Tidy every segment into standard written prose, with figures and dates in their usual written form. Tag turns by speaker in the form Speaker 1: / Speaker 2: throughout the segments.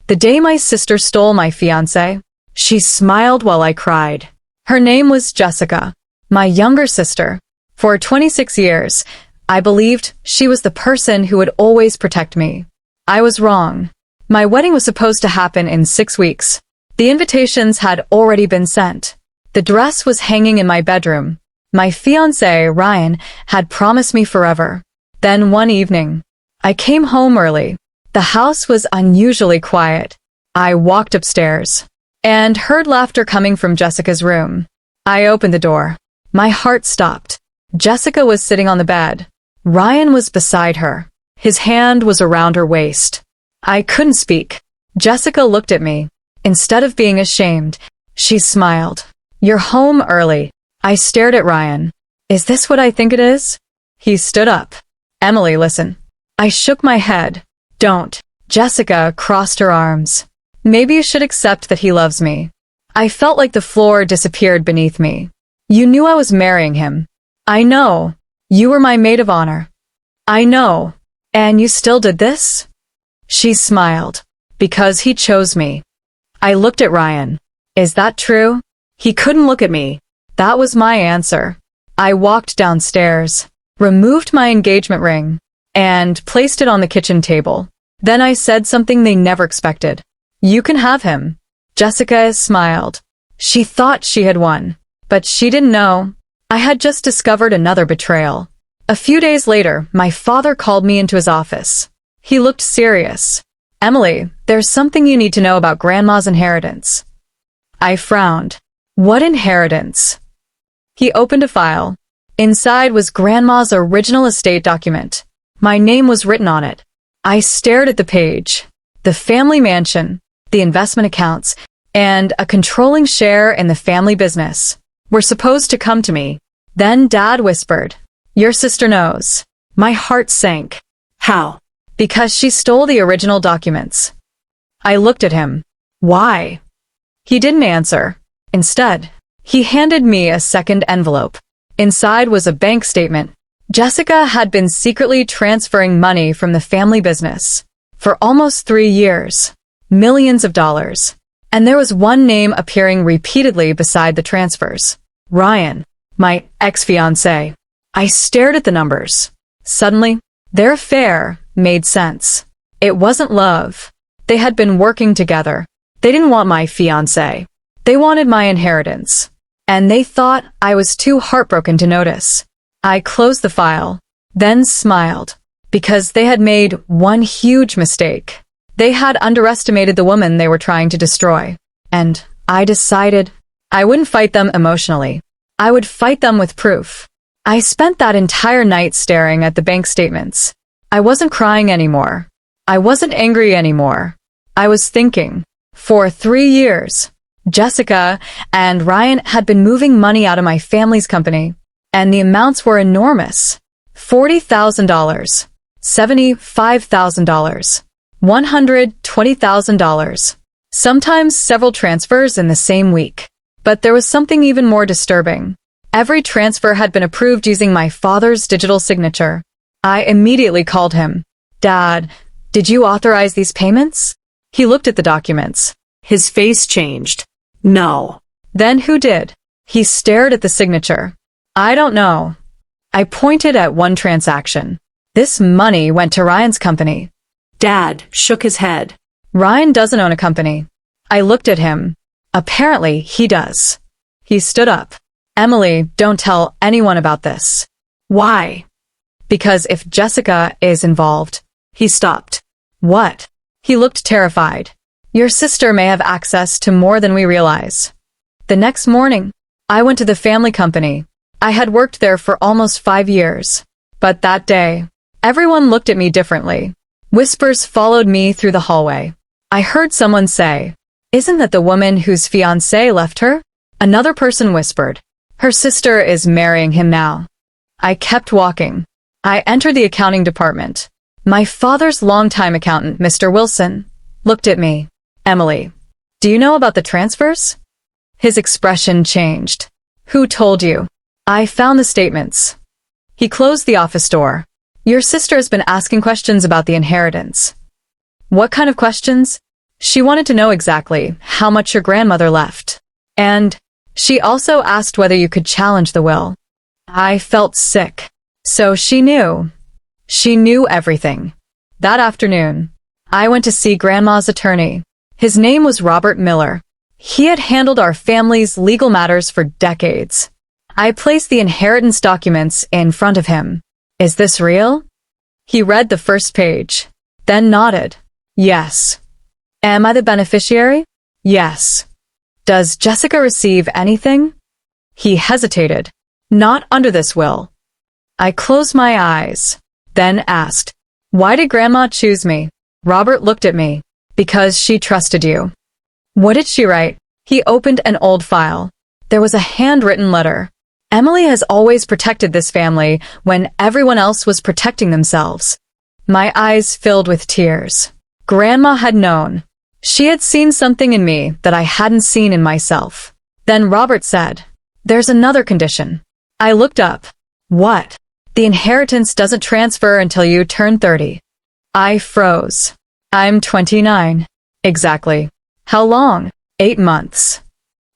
Speaker 1: The day my sister stole my fiancé. She smiled while I cried. Her name was Jessica, my younger sister. For 26 years, I believed she was the person who would always protect me. I was wrong. My wedding was supposed to happen in 6 weeks. The invitations had already been sent. The dress was hanging in my bedroom. My fiancé, Ryan, had promised me forever. Then one evening, I came home early. The house was unusually quiet. I walked upstairs and heard laughter coming from Jessica's room. I opened the door. My heart stopped. Jessica was sitting on the bed. Ryan was beside her. His hand was around her waist. I couldn't speak. Jessica looked at me. Instead of being ashamed, she smiled. "You're home early." I stared at Ryan. "Is this what I think it is?" He stood up. "Emily, listen." I shook my head. "Don't." Jessica crossed her arms. "Maybe you should accept that he loves me." I felt like the floor disappeared beneath me. "You knew I was marrying him." "I know. You were my maid of honor." "I know. And you still did this?" She smiled. "Because he chose me." I looked at Ryan. "Is that true?" He couldn't look at me. That was my answer. I walked downstairs, removed my engagement ring, and placed it on the kitchen table. Then I said something they never expected. "You can have him." Jessica smiled. She thought she had won, but she didn't know. I had just discovered another betrayal. A few days later, my father called me into his office. He looked serious. "Emily, there's something you need to know about Grandma's inheritance." I frowned. "What inheritance?" He opened a file. Inside was Grandma's original estate document. My name was written on it. I stared at the page. The family mansion, the investment accounts, and a controlling share in the family business were supposed to come to me. Then Dad whispered, "Your sister knows." My heart sank. "How?" "Because she stole the original documents." I looked at him. "Why?" He didn't answer. Instead, he handed me a second envelope. Inside was a bank statement. Jessica had been secretly transferring money from the family business for almost 3 years. Millions of dollars. And there was one name appearing repeatedly beside the transfers. Ryan, my ex-fiancé. I stared at the numbers. Suddenly, their affair made sense. It wasn't love. They had been working together. They didn't want my fiancé. They wanted my inheritance. And they thought I was too heartbroken to notice. I closed the file, then smiled, because they had made one huge mistake. They had underestimated the woman they were trying to destroy. And I decided I wouldn't fight them emotionally. I would fight them with proof. I spent that entire night staring at the bank statements. I wasn't crying anymore. I wasn't angry anymore. I was thinking. For 3 years, Jessica and Ryan had been moving money out of my family's company, and the amounts were enormous. $40,000, $75,000, $120,000, sometimes several transfers in the same week. But there was something even more disturbing. Every transfer had been approved using my father's digital signature. I immediately called him. "Dad, did you authorize these payments?" He looked at the documents. His face changed. "No." "Then who did?" He stared at the signature. "I don't know." I pointed at one transaction. This money went to Ryan's company. Dad shook his head. "Ryan doesn't own a company." I looked at him. Apparently, he does. He stood up. "Emily, don't tell anyone about this." "Why?" "Because if Jessica is involved." He stopped. "What?" He looked terrified. "Your sister may have access to more than we realize." The next morning, I went to the family company. I had worked there for almost 5 years. But that day, everyone looked at me differently. Whispers followed me through the hallway. I heard someone say, "Isn't that the woman whose fiancé left her?" Another person whispered, "Her sister is marrying him now." I kept walking. I entered the accounting department. My father's longtime accountant, Mr. Wilson, looked at me. "Emily, do you know about the transfers?" His expression changed. "Who told you?" I found the statements. He closed the office door. "Your sister has been asking questions about the inheritance." "What kind of questions?" She wanted to know exactly how much your grandmother left. And she also asked whether you could challenge the will. I felt sick. So she knew. She knew everything. That afternoon, I went to see Grandma's attorney. His name was Robert Miller. He had handled our family's legal matters for decades. I placed the inheritance documents in front of him. Is this real? He read the first page, then nodded. Yes. Am I the beneficiary? Yes. Does Jessica receive anything? He hesitated. Not under this will. I closed my eyes, then asked, why did Grandma choose me? Robert looked at me. Because she trusted you. What did she write? He opened an old file. There was a handwritten letter. Emily has always protected this family when everyone else was protecting themselves. My eyes filled with tears. Grandma had known. She had seen something in me that I hadn't seen in myself. Then Robert said, there's another condition. I looked up. What? The inheritance doesn't transfer until you turn 30. I froze. I'm 29. Exactly. How long? 8 months.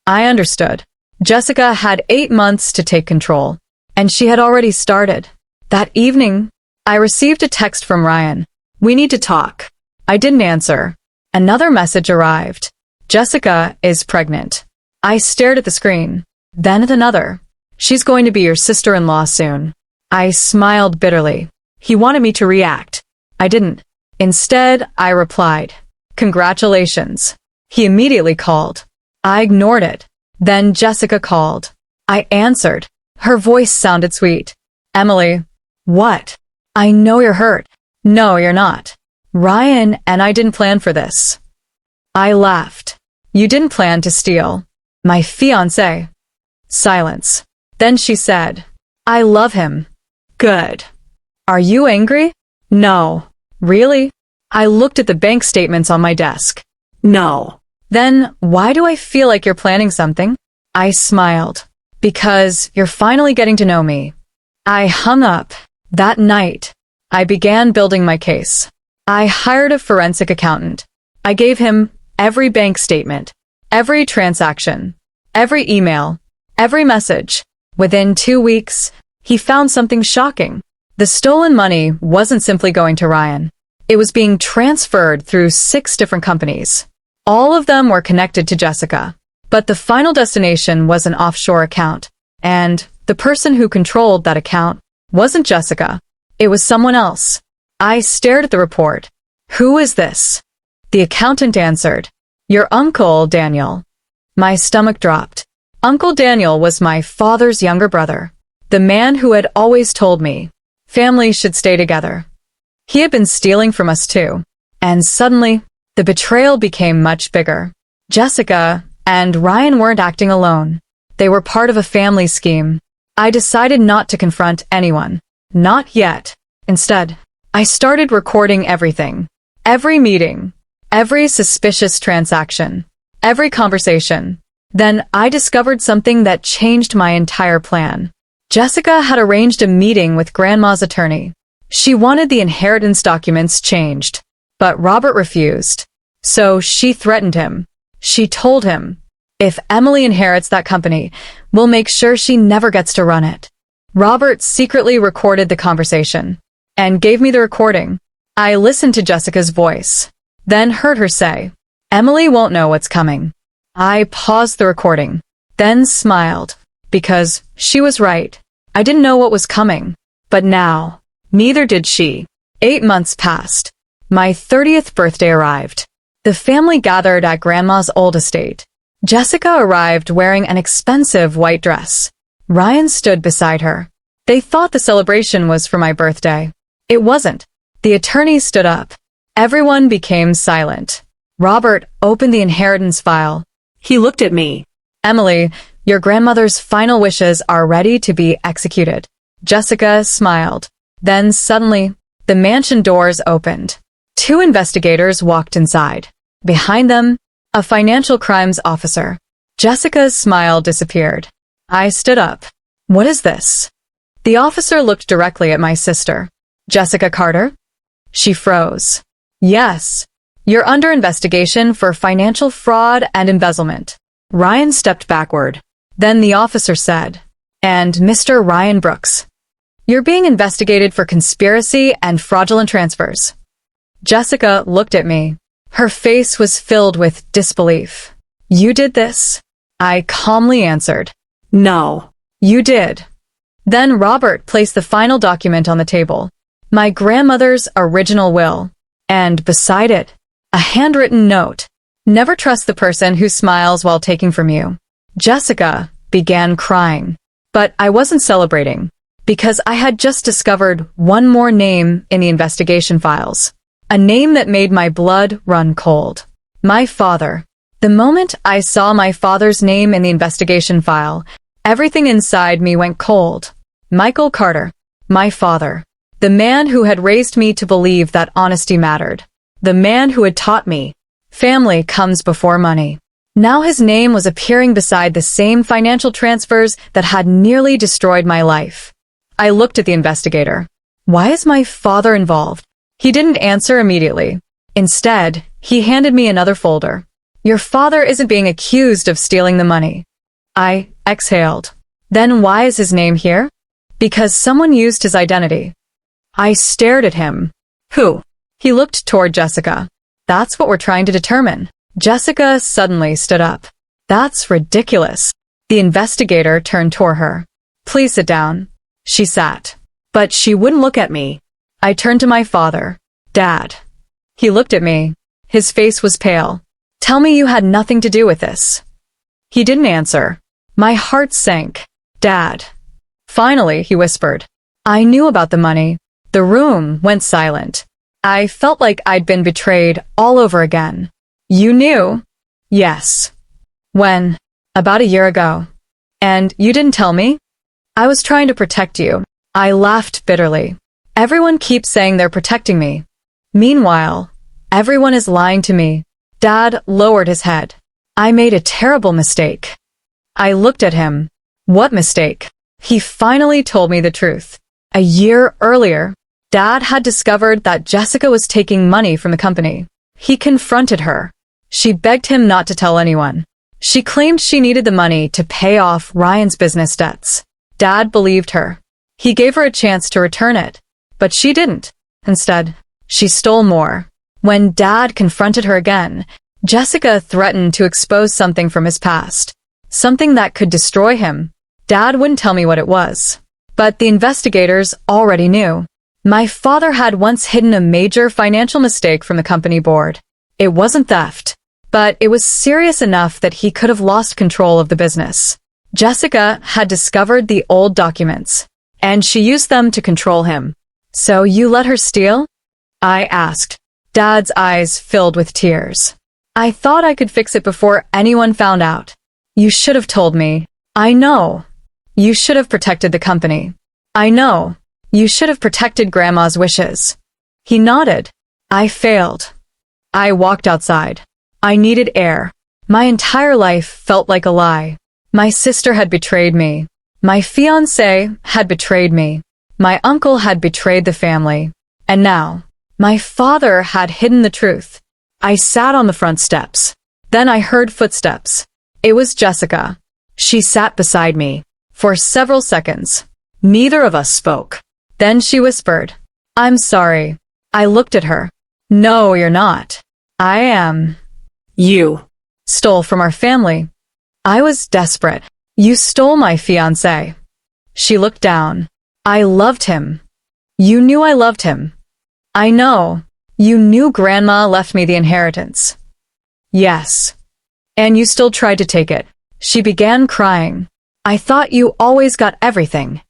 Speaker 1: I understood. Jessica had 8 months to take control, and she had already started. That evening, I received a text from Ryan. We need to talk. I didn't answer. Another message arrived. Jessica is pregnant. I stared at the screen, then at another. She's going to be your sister-in-law soon. I smiled bitterly. He wanted me to react. I didn't. Instead, I replied, congratulations. He immediately called. I ignored it. Then Jessica called. I answered. Her voice sounded sweet. Emily. What? I know you're hurt. No, you're not. Ryan and I didn't plan for this. I laughed. You didn't plan to steal my fiancé. Silence. Then she said, I love him. Good. Are you angry? No. Really? I looked at the bank statements on my desk. No. Then why do I feel like you're planning something? I smiled. Because you're finally getting to know me. I hung up. That night, I began building my case. I hired a forensic accountant. I gave him every bank statement, every transaction, every email, every message. Within 2 weeks, he found something shocking. The stolen money wasn't simply going to Ryan. It was being transferred through 6 different companies. All of them were connected to Jessica. But the final destination was an offshore account. And the person who controlled that account wasn't Jessica. It was someone else. I stared at the report. Who is this? The accountant answered. Your uncle, Daniel. My stomach dropped. Uncle Daniel was my father's younger brother. The man who had always told me families should stay together. He had been stealing from us too. And suddenly, the betrayal became much bigger. Jessica and Ryan weren't acting alone. They were part of a family scheme. I decided not to confront anyone. Not yet. Instead, I started recording everything. Every meeting. Every suspicious transaction. Every conversation. Then I discovered something that changed my entire plan. Jessica had arranged a meeting with Grandma's attorney. She wanted the inheritance documents changed, but Robert refused. So she threatened him. She told him, if Emily inherits that company, we'll make sure she never gets to run it. Robert secretly recorded the conversation and gave me the recording. I listened to Jessica's voice, then heard her say, Emily won't know what's coming. I paused the recording, then smiled, because she was right. I didn't know what was coming, but now, neither did she. 8 months passed. My 30th birthday arrived. The family gathered at Grandma's old estate. Jessica arrived wearing an expensive white dress. Ryan stood beside her. They thought the celebration was for my birthday. It wasn't. The attorney stood up. Everyone became silent. Robert opened the inheritance file. He looked at me. Emily, your grandmother's final wishes are ready to be executed. Jessica smiled. Then suddenly, the mansion doors opened. 2 investigators walked inside. Behind them, a financial crimes officer. Jessica's smile disappeared. I stood up. What is this? The officer looked directly at my sister. Jessica Carter? She froze. Yes. You're under investigation for financial fraud and embezzlement. Ryan stepped backward. Then the officer said, "And Mr. Ryan Brooks, you're being investigated for conspiracy and fraudulent transfers." Jessica looked at me. Her face was filled with disbelief. "You did this?" I calmly answered, "No." "You did." Then Robert placed the final document on the table, my grandmother's original will, and beside it, a handwritten note. "Never trust the person who smiles while taking from you." Jessica began crying, but I wasn't celebrating, because I had just discovered one more name in the investigation files, a name that made my blood run cold. My father. The moment I saw my father's name in the investigation file, everything inside me went cold. Michael Carter, my father, the man who had raised me to believe that honesty mattered, the man who had taught me family comes before money. Now his name was appearing beside the same financial transfers that had nearly destroyed my life. I looked at the investigator. "Why is my father involved?" He didn't answer immediately. Instead, he handed me another folder. "Your father isn't being accused of stealing the money." I exhaled. "Then why is his name here?" "Because someone used his identity." I stared at him. "Who?" He looked toward Jessica. "That's what we're trying to determine." Jessica suddenly stood up. "That's ridiculous." The investigator turned toward her. "Please sit down." She sat. But she wouldn't look at me. I turned to my father. "Dad." He looked at me. His face was pale. "Tell me you had nothing to do with this." He didn't answer. My heart sank. "Dad." Finally, he whispered, "I knew about the money." The room went silent. I felt like I'd been betrayed all over again. "You knew?" "Yes." "When?" "About a year ago." "And you didn't tell me?" "I was trying to protect you." I laughed bitterly. Everyone keeps saying they're protecting me. Meanwhile, everyone is lying to me. Dad lowered his head. "I made a terrible mistake." I looked at him. "What mistake?" He finally told me the truth. A year earlier, Dad had discovered that Jessica was taking money from the company. He confronted her. She begged him not to tell anyone. She claimed she needed the money to pay off Ryan's business debts. Dad believed her. He gave her a chance to return it, but she didn't. Instead, she stole more. When Dad confronted her again, Jessica threatened to expose something from his past, something that could destroy him. Dad wouldn't tell me what it was, but the investigators already knew. My father had once hidden a major financial mistake from the company board. It wasn't theft, but it was serious enough that he could have lost control of the business. Jessica had discovered the old documents, and she used them to control him. "So you let her steal?" I asked. Dad's eyes filled with tears. "I thought I could fix it before anyone found out." "You should have told me." "I know." "You should have protected the company." "I know." "You should have protected Grandma's wishes." He nodded. I failed. I walked outside. I needed air. My entire life felt like a lie. My sister had betrayed me. My fiancé had betrayed me. My uncle had betrayed the family. And now, my father had hidden the truth. I sat on the front steps. Then I heard footsteps. It was Jessica. She sat beside me. For several seconds, neither of us spoke. Then she whispered, "I'm sorry." I looked at her. "No, you're not." "I am." "You stole from our family." I was desperate. "You stole my fiancé." She looked down. "I loved him." "You knew I loved him." "I know. You knew Grandma left me the inheritance." "Yes." "And you still tried to take it." She began crying. "I thought you always got everything."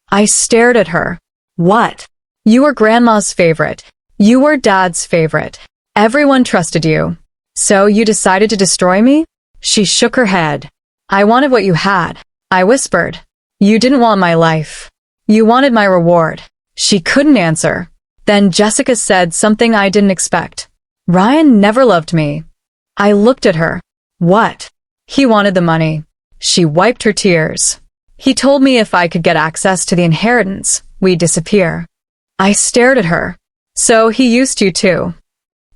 Speaker 1: I stared at her. "What?" "You were Grandma's favorite. You were Dad's favorite. Everyone trusted you. So you decided to destroy me?" She shook her head. "I wanted what you had." I whispered. "You didn't want my life. You wanted my reward." She couldn't answer. Then Jessica said something I didn't expect. "Ryan never loved me." I looked at her. "What?" "He wanted the money." She wiped her tears. "He told me if I could get access to the inheritance, we'd disappear." I stared at her. "So he used you too?"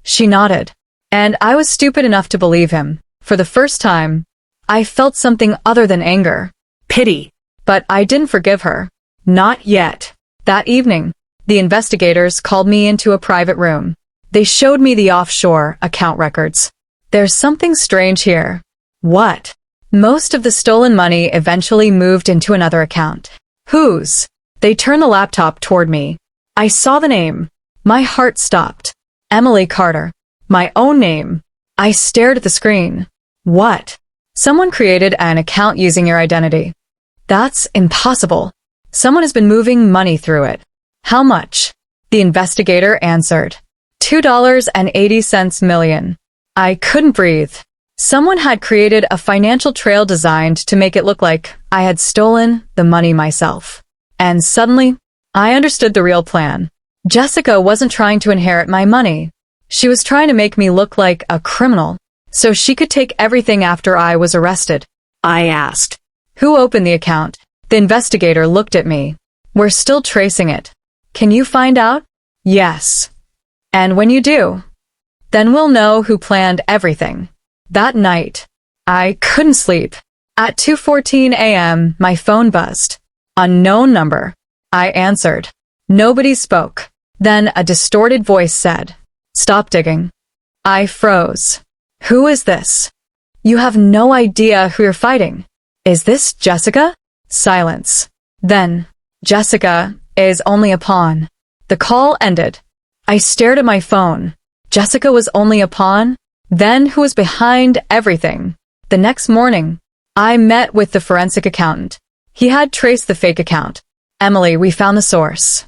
Speaker 1: She nodded. And I was stupid enough to believe him. For the first time, I felt something other than anger.
Speaker 2: Pity.
Speaker 1: But I didn't forgive her. Not yet. That evening, the investigators called me into a private room. They showed me the offshore account records. There's something strange here. What? Most of the stolen money eventually moved into another account. Whose? They turned the laptop toward me. I saw the name. My heart stopped. Emily Carter. My own name. I stared at the screen. What? Someone created an account using your identity. That's impossible. Someone has been moving money through it. How much? The investigator answered. $2.80 million. I couldn't breathe. Someone had created a financial trail designed to make it look like I had stolen the money myself. And suddenly, I understood the real plan. Jessica wasn't trying to inherit my money. She was trying to make me look like a criminal, so she could take everything after I was arrested.
Speaker 2: I asked.
Speaker 1: Who opened the account? The investigator looked at me. We're still tracing it. Can you find out? Yes. And when you do, then we'll know who planned everything. That night, I couldn't sleep. At 2:14 a.m., my phone buzzed. Unknown number. I answered. Nobody spoke. Then a distorted voice said, "Stop digging." I froze. Who is this? You have no idea who you're fighting. Is this Jessica? Silence. Then, Jessica is only a pawn. The call ended. I stared at my phone. Jessica was only a pawn? Then who was behind everything? The next morning, I met with the forensic accountant. He had traced the fake account. Emily, we found the source.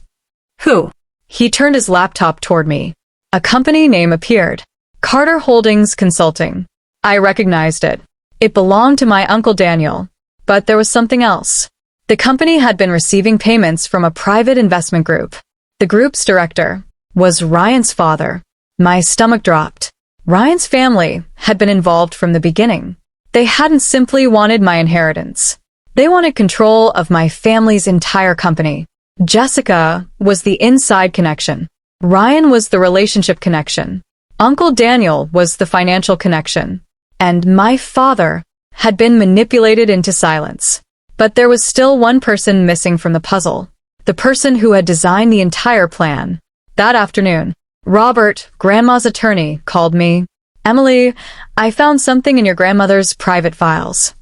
Speaker 2: Who?
Speaker 1: He turned his laptop toward me. A company name appeared. Carter Holdings Consulting. I recognized it. It belonged to my Uncle Daniel. But there was something else. The company had been receiving payments from a private investment group. The group's director was Ryan's father. My stomach dropped. Ryan's family had been involved from the beginning. They hadn't simply wanted my inheritance. They wanted control of my family's entire company. Jessica was the inside connection. Ryan was the relationship connection. Uncle Daniel was the financial connection. And my father had been manipulated into silence. But there was still one person missing from the puzzle. The person who had designed the entire plan. That afternoon, Robert, Grandma's attorney, called me. Emily, I found something in your grandmother's private files.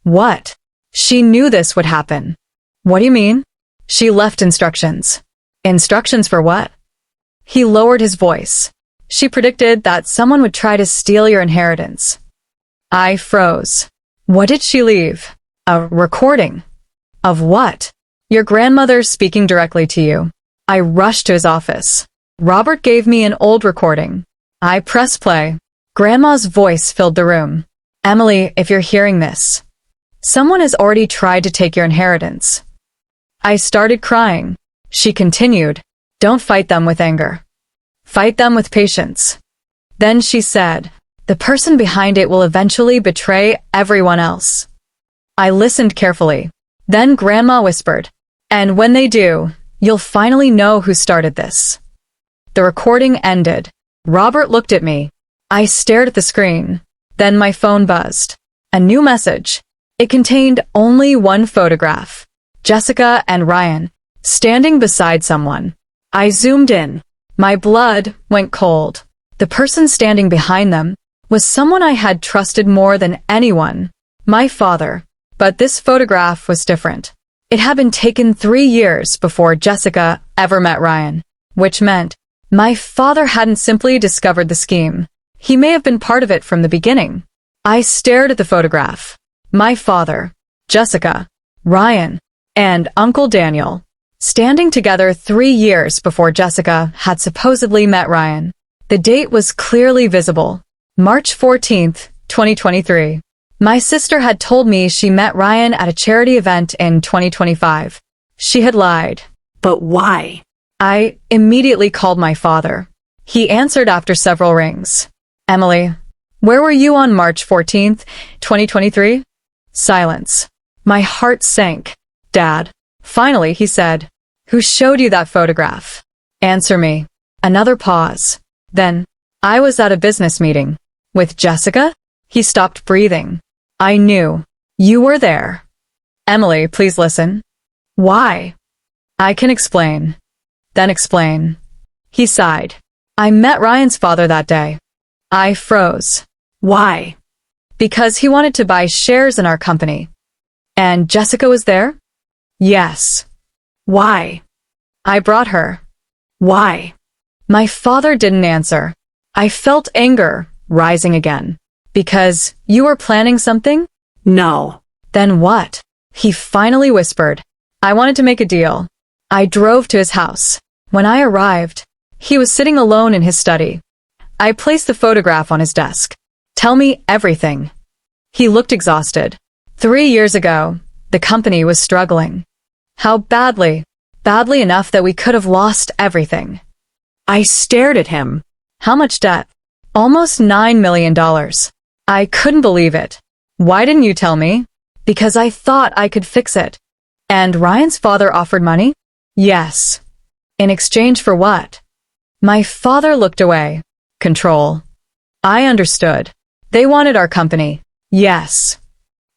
Speaker 1: What? She knew this would happen. What do you mean? She left instructions. Instructions for what? He lowered his voice. She predicted that someone would try to steal your inheritance. I froze. What did she leave? A recording. Of what? Your grandmother speaking directly to you. I rushed to his office. Robert gave me an old recording. I pressed play. Grandma's voice filled the room. Emily, if you're hearing this, someone has already tried to take your inheritance. I started crying. She continued, don't fight them with anger. Fight them with patience. Then she said, the person behind it will eventually betray everyone else. I listened carefully. Then Grandma whispered, and when they do, you'll finally know who started this. The recording ended. Robert looked at me. I stared at the screen. Then my phone buzzed. A new message. It contained only one photograph. Jessica and Ryan, standing beside someone. I zoomed in. My blood went cold. The person standing behind them was someone I had trusted more than anyone. My father. But this photograph was different. It had been taken 3 years before Jessica ever met Ryan, which meant my father hadn't simply discovered the scheme. He may have been part of it from the beginning. I stared at the photograph. My father, Jessica, Ryan, and Uncle Daniel, standing together 3 years before Jessica had supposedly met Ryan. The date was clearly visible. March 14th, 2023. My sister had told me she met Ryan at a charity event in 2025. She had lied.
Speaker 2: But why?
Speaker 1: I immediately called my father. He answered after several rings. Emily, where were you on March 14th, 2023? Silence. My heart sank. Dad. Finally, he said, who showed you that photograph? Answer me. Another pause. Then, I was at a business meeting. With Jessica? He stopped breathing. I knew. You were there. Emily, please listen. Why? I can explain. Then explain. He sighed. I met Ryan's father that day. I froze.
Speaker 2: Why?
Speaker 1: Because he wanted to buy shares in our company. And Jessica was there? Yes.
Speaker 2: Why?
Speaker 1: I brought her.
Speaker 2: Why?
Speaker 1: My father didn't answer. I felt anger rising again. Because you were planning something?
Speaker 2: No.
Speaker 1: Then what? He finally whispered. I wanted to make a deal. I drove to his house. When I arrived, he was sitting alone in his study. I placed the photograph on his desk. Tell me everything. He looked exhausted. 3 years ago, the company was struggling. How badly? Badly enough that we could have lost everything.
Speaker 2: I stared at him.
Speaker 1: How much debt? Almost $9 million. I couldn't believe it. Why didn't you tell me? Because I thought I could fix it. And Ryan's father offered money? Yes. In exchange for what? My father looked away. Control. I understood. They wanted our company. Yes.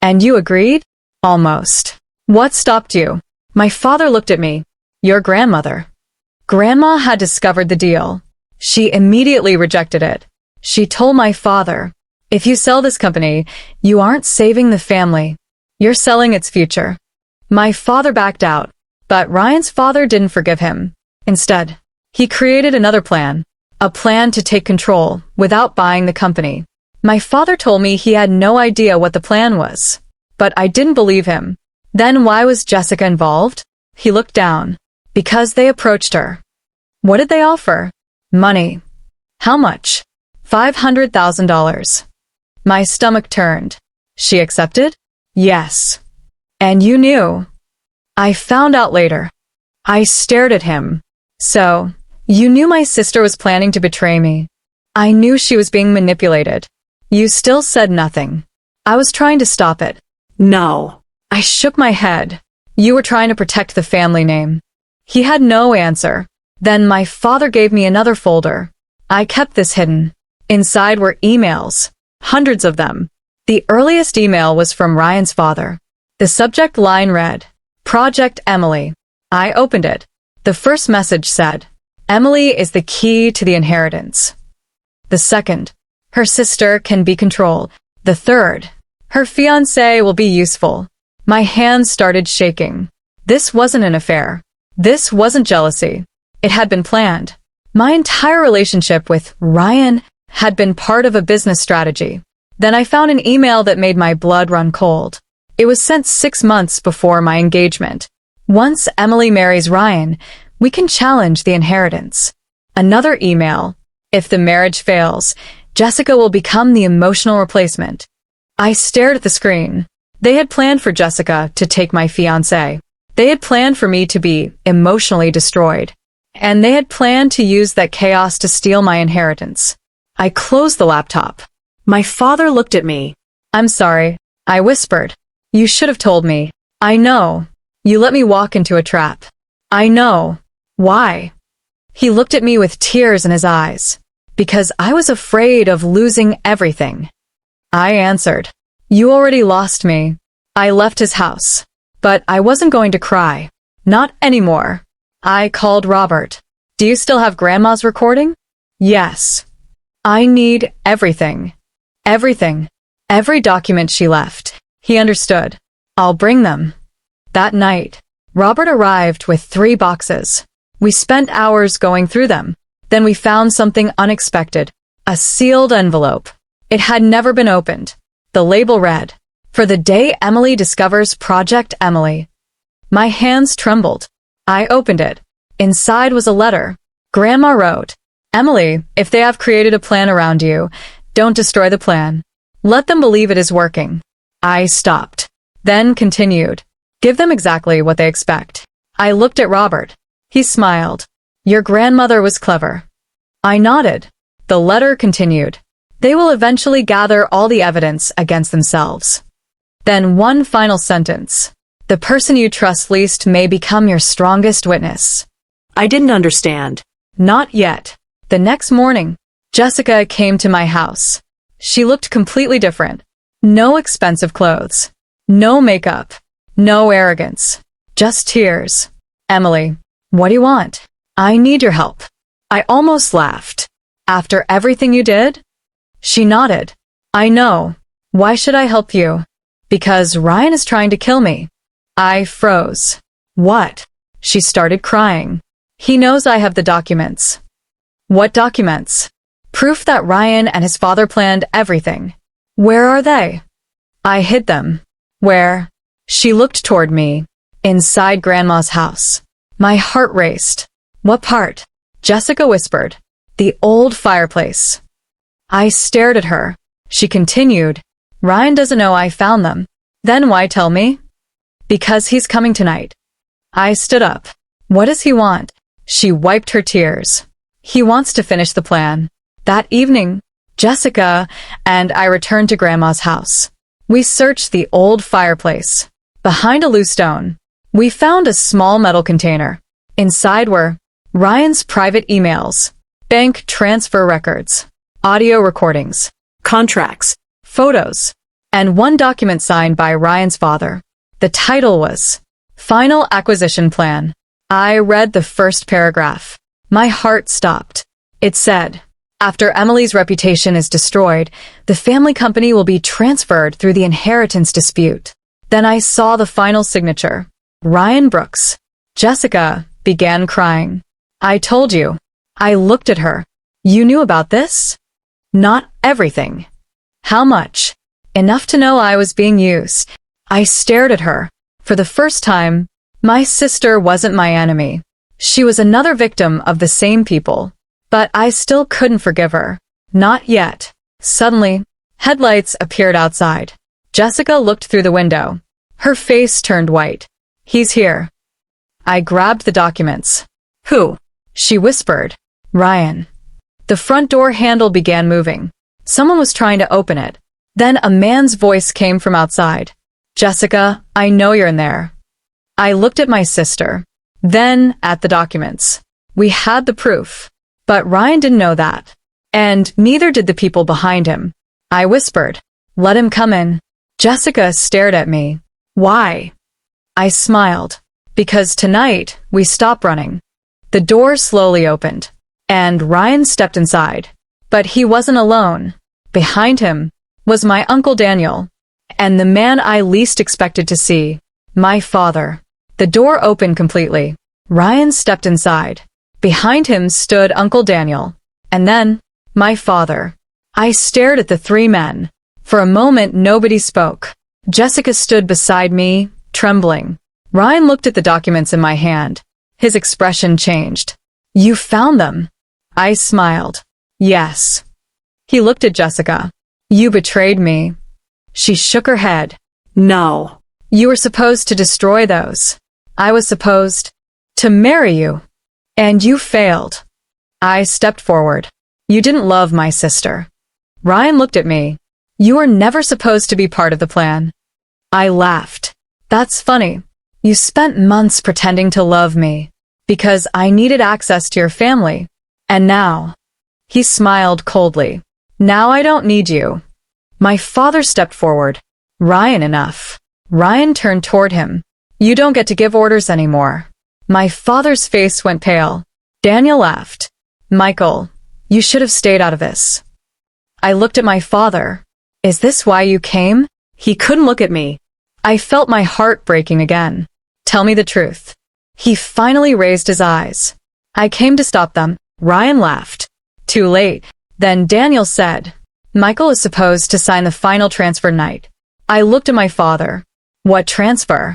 Speaker 1: And you agreed? Almost. What stopped you? My father looked at me. Your grandmother. Grandma had discovered the deal. She immediately rejected it. She told my father, if you sell this company, you aren't saving the family. You're selling its future. My father backed out, but Ryan's father didn't forgive him. Instead, he created another plan, a plan to take control without buying the company. My father told me he had no idea what the plan was, but I didn't believe him. Then why was Jessica involved? He looked down. Because they approached her. What did they offer? Money. How much? $500,000. My stomach turned. She accepted? Yes. And you knew. I found out later. I stared at him. So, you knew my sister was planning to betray me. I knew she was being manipulated. You still said nothing. I was trying to stop it.
Speaker 2: No.
Speaker 1: I shook my head. You were trying to protect the family name. He had no answer. Then my father gave me another folder. I kept this hidden. Inside were emails. Hundreds of them. The earliest email was from Ryan's father. The subject line read, Project Emily. I opened it. The first message said, Emily is the key to the inheritance. The second, her sister can be controlled. The third, her fiancé will be useful. My hands started shaking. This wasn't an affair. This wasn't jealousy. It had been planned. My entire relationship with Ryan had been part of a business strategy. Then I found an email that made my blood run cold. It was sent 6 months before my engagement. Once Emily marries Ryan, we can challenge the inheritance. Another email. If the marriage fails, Jessica will become the emotional replacement. I stared at the screen. They had planned for Jessica to take my fiancé. They had planned for me to be emotionally destroyed. And they had planned to use that chaos to steal my inheritance. I closed the laptop. My father looked at me. I'm sorry, I whispered. You should have told me. I know. You let me walk into a trap. I know. Why? He looked at me with tears in his eyes. Because I was afraid of losing everything. I answered. You already lost me. I left his house. But I wasn't going to cry. Not anymore. I called Robert. Do you still have Grandma's recording? Yes. I need everything. Everything. Every document she left. He understood. I'll bring them. That night, Robert arrived with 3 boxes. We spent hours going through them. Then we found something unexpected. A sealed envelope. It had never been opened. The label read, For the day Emily discovers Project Emily. My hands trembled. I opened it. Inside was a letter. Grandma wrote, Emily, if they have created a plan around you, don't destroy the plan. Let them believe it is working. I stopped. Then continued. Give them exactly what they expect. I looked at Robert. He smiled. Your grandmother was clever. I nodded. The letter continued. They will eventually gather all the evidence against themselves. Then one final sentence. The person you trust least may become your strongest witness.
Speaker 2: I didn't understand.
Speaker 1: Not yet. The next morning, Jessica came to my house. She looked completely different. No expensive clothes. No makeup. No arrogance. Just tears. Emily, what do you want? I need your help. I almost laughed. After everything you did? She nodded. I know. Why should I help you? Because Ryan is trying to kill me. I froze. What? She started crying. He knows I have the documents. What documents? Proof that Ryan and his father planned everything. Where are they? I hid them. Where? She looked toward me. Inside Grandma's house. My heart raced. What part? Jessica whispered. The old fireplace. I stared at her. She continued. Ryan doesn't know I found them. Then why tell me? Because he's coming tonight. I stood up. What does he want? She wiped her tears. He wants to finish the plan. That evening, Jessica and I returned to Grandma's house. We searched the old fireplace. Behind a loose stone, we found a small metal container. Inside were Ryan's private emails, bank transfer records, audio recordings, contracts, photos, and one document signed by Ryan's father. The title was Final Acquisition Plan. I read the first paragraph. My heart stopped. It said, after Emily's reputation is destroyed, the family company will be transferred through the inheritance dispute. Then I saw the final signature. Ryan Brooks. Jessica began crying. I told you. I looked at her. You knew about this? Not everything. How much? Enough to know I was being used. I stared at her. For the first time, my sister wasn't my enemy. She was another victim of the same people. But I still couldn't forgive her. Not yet. Suddenly, headlights appeared outside. Jessica looked through the window. Her face turned white. He's here. I grabbed the documents. Who? She whispered. Ryan. The front door handle began moving. Someone was trying to open it. Then a man's voice came from outside. Jessica, I know you're in there. I looked at my sister. Then at the documents. We had the proof. But Ryan didn't know that. And neither did the people behind him. I whispered, let him come in. Jessica stared at me. Why? I smiled. Because tonight, we stop running. The door slowly opened. And Ryan stepped inside. But he wasn't alone. Behind him was my Uncle Daniel. And the man I least expected to see. My father. The door opened completely. Ryan stepped inside. Behind him stood Uncle Daniel. And then, my father. I stared at the three men. For a moment, nobody spoke. Jessica stood beside me, trembling. Ryan looked at the documents in my hand. His expression changed. You found them. I smiled. Yes. He looked at Jessica. You betrayed me. She shook her head. No. You were supposed to destroy those. I was supposed to marry you. And you failed. I stepped forward. You didn't love my sister. Ryan looked at me. You were never supposed to be part of the plan. I laughed. That's funny. You spent months pretending to love me. Because I needed access to your family. And now. He smiled coldly. Now I don't need you. My father stepped forward. Ryan, enough. Ryan turned toward him. You don't get to give orders anymore. My father's face went pale. Daniel laughed. Michael, you should have stayed out of this. I looked at my father. Is this why you came? He couldn't look at me. I felt my heart breaking again. Tell me the truth. He finally raised his eyes. I came to stop them. Ryan laughed. Too late. Then Daniel said, Michael is supposed to sign the final transfer tonight. I looked at my father. What transfer?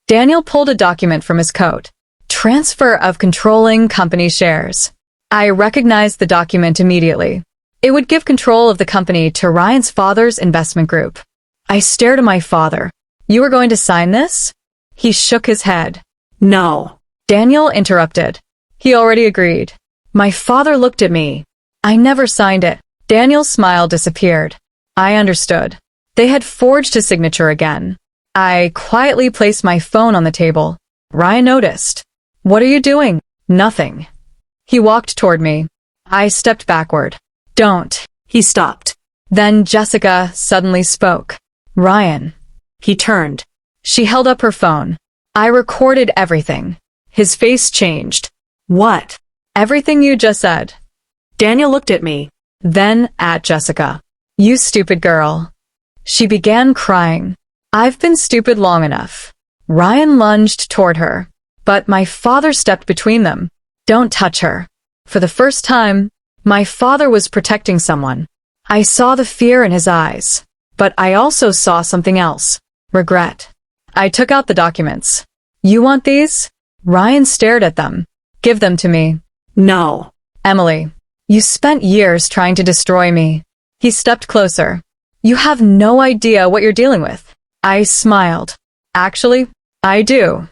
Speaker 1: Daniel pulled a document from his coat. Transfer of controlling company shares. I recognized the document immediately. It would give control of the company to Ryan's father's investment group. I stared at my father. You were going to sign this? He shook his head. No. Daniel interrupted. He already agreed. My father looked at me. I never signed it. Daniel's smile disappeared. I understood. They had forged his signature again. I quietly placed my phone on the table. Ryan noticed. What are you doing? Nothing. He walked toward me. I stepped backward. Don't.
Speaker 2: He stopped.
Speaker 1: Then Jessica suddenly spoke. Ryan.
Speaker 2: He turned.
Speaker 1: She held up her phone. I recorded everything. His face changed.
Speaker 2: What?
Speaker 1: Everything you just said.
Speaker 2: Daniel looked at me.
Speaker 1: Then at Jessica. You stupid girl. She began crying. I've been stupid long enough. Ryan lunged toward her, but my father stepped between them. Don't touch her. For the first time, my father was protecting someone. I saw the fear in his eyes, but I also saw something else. Regret. I took out the documents. You want these? Ryan stared at them. Give them to me.
Speaker 2: No.
Speaker 1: Emily, you spent years trying to destroy me. He stepped closer. You have no idea what you're dealing with. I smiled. Actually, I do.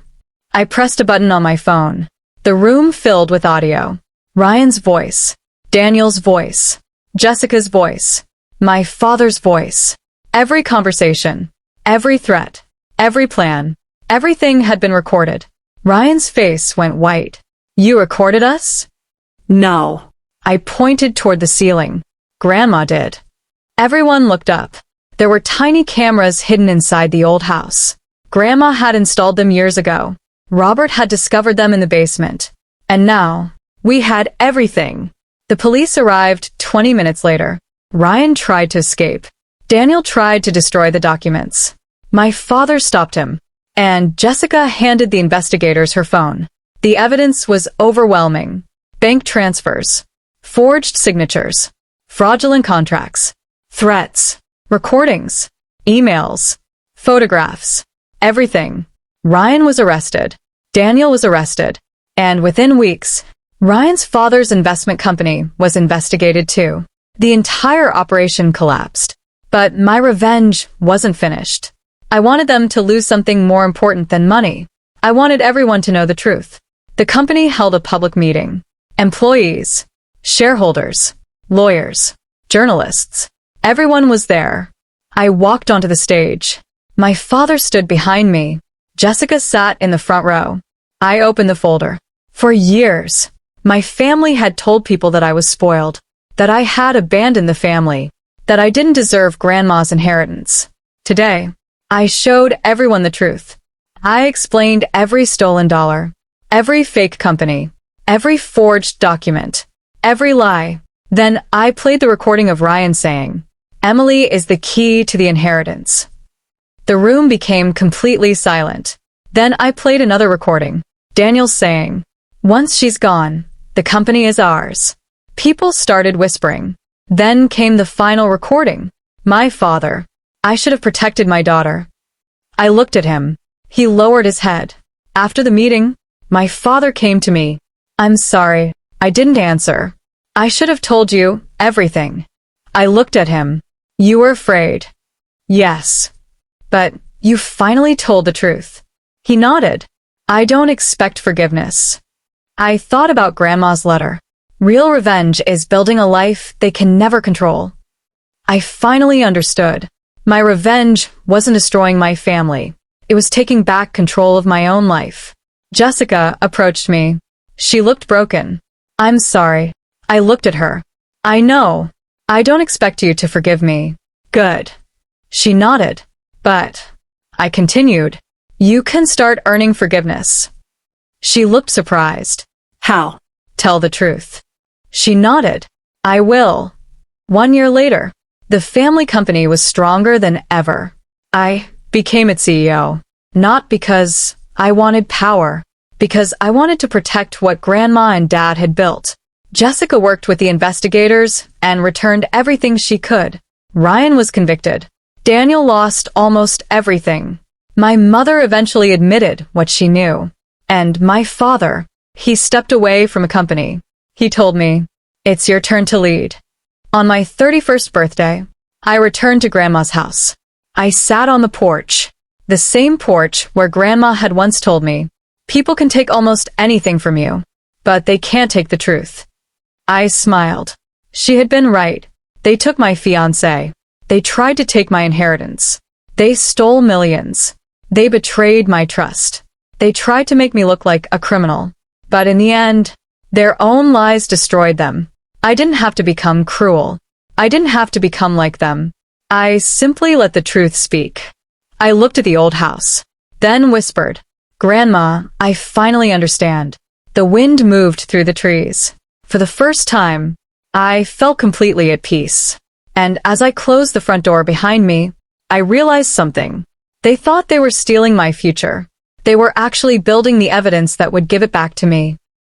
Speaker 1: I pressed a button on my phone. The room filled with audio. Ryan's voice. Daniel's voice. Jessica's voice. My father's voice. Every conversation. Every threat. Every plan. Everything had been recorded. Ryan's face went white. You recorded us?
Speaker 2: No.
Speaker 1: I pointed toward the ceiling. Grandma did. Everyone looked up. There were tiny cameras hidden inside the old house. Grandma had installed them years ago. Robert had discovered them in the basement. And now, we had everything. The police arrived 20 minutes later. Ryan tried to escape. Daniel tried to destroy the documents. My father stopped him. And Jessica handed the investigators her phone. The evidence was overwhelming. Bank transfers. Forged signatures. Fraudulent contracts. Threats. Recordings. Emails. Photographs. Everything. Ryan was arrested. Daniel was arrested. And within weeks, Ryan's father's investment company was investigated too. The entire operation collapsed. But my revenge wasn't finished. I wanted them to lose something more important than money. I wanted everyone to know the truth. The company held a public meeting. Employees, shareholders, lawyers, journalists. Everyone was there. I walked onto the stage. My father stood behind me. Jessica sat in the front row. I opened the folder. For years, my family had told people that I was spoiled, that I had abandoned the family, that I didn't deserve Grandma's inheritance. Today, I showed everyone the truth. I explained every stolen dollar, every fake company, every forged document, every lie. Then I played the recording of Ryan saying, Emily is the key to the inheritance. The room became completely silent. Then I played another recording. Daniel saying, once she's gone, the company is ours. People started whispering. Then came the final recording. My father. I should have protected my daughter. I looked at him. He lowered his head. After the meeting, my father came to me. I'm sorry. I didn't answer. I should have told you everything. I looked at him. You were afraid. Yes. But you finally told the truth. He nodded. I don't expect forgiveness. I thought about Grandma's letter. Real revenge is building a life they can never control. I finally understood. My revenge wasn't destroying my family. It was taking back control of my own life. Jessica approached me. She looked broken. I'm sorry. I looked at her. I know. I don't expect you to forgive me. Good. She nodded. But, I continued, you can start earning forgiveness. She looked surprised. How? Tell the truth. She nodded. I will. 1 year later, the family company was stronger than ever. I became its CEO. Not because I wanted power, because I wanted to protect what Grandma and Dad had built. Jessica worked with the investigators and returned everything she could. Ryan was convicted. Daniel lost almost everything. My mother eventually admitted what she knew. And my father, he stepped away from a company. He told me, it's your turn to lead. On my 31st birthday, I returned to Grandma's house. I sat on the porch, the same porch where Grandma had once told me, people can take almost anything from you, but they can't take the truth. I smiled. She had been right. They took my fiancé. They tried to take my inheritance. They stole millions. They betrayed my trust. They tried to make me look like a criminal. But in the end, their own lies destroyed them. I didn't have to become cruel. I didn't have to become like them. I simply let the truth speak. I looked at the old house, then whispered, "Grandma, I finally understand." The wind moved through the trees. For the first time, I felt completely at peace. And as I closed the front door behind me, I realized something. They thought they were stealing my future. They were actually building the evidence that would give it back to me.